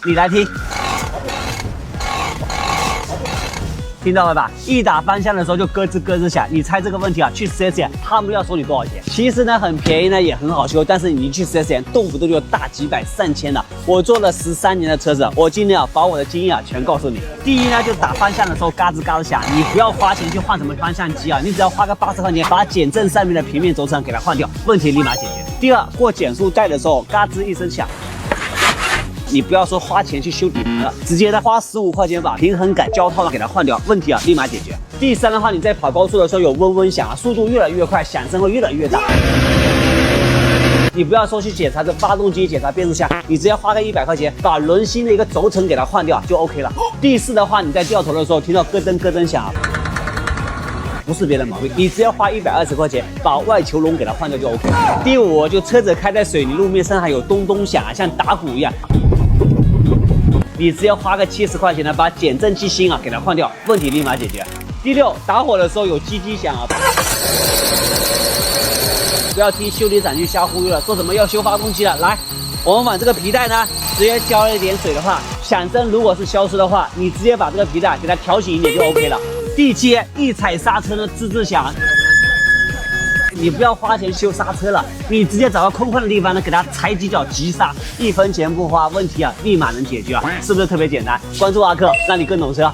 你来听。 听到了吧？一打方向的时候就咯吱咯吱响。你猜这个问题啊？去4S店他们要收你多少钱？其实呢很便宜呢，也很好修，但是你一去4S店动不动就大几百上千的。我做了13年的车子，我今天啊把我的经验啊全告诉你。第一呢，就打方向的时候嘎吱嘎吱响，你不要花钱去换什么方向机啊，你只要花个80块钱把减震上面的平面轴承给它换掉，问题立马解决。第二，过减速带的时候嘎吱一声响。 你不要说花钱去修底盘了，直接的花15块钱把平衡杆胶套给它换掉，问题啊立马解决。第三的话，你在跑高速的时候有嗡嗡响啊，速度越来越快，响声会越来越大。你不要说去检查这发动机、检查变速箱，你只要花个100块钱把轮心的一个轴承给它换掉就 OK 了。第四的话，你在掉头的时候听到咯噔咯噔响啊。 不是别的毛病，你只要花120块钱把外球笼给它换掉就 OK。第五，就车子开在水泥路面上还有咚咚响啊，像打鼓一样，你只要花个70块钱呢，把减震器芯啊给它换掉，问题立马解决。第六，打火的时候有叽叽响啊，不要听修理厂去瞎忽悠了，说什么要修发动机了，来，我们把这个皮带呢直接浇了一点水的话，响声如果是消失的话，你直接把这个皮带给它调紧一点就 OK 了。 第七，一踩刹车呢，吱吱响。你不要花钱修刹车了，你直接找个空旷的地方呢，给它踩几脚急刹，1分钱不花，问题啊立马能解决啊，是不是特别简单？关注阿克，让你更懂车。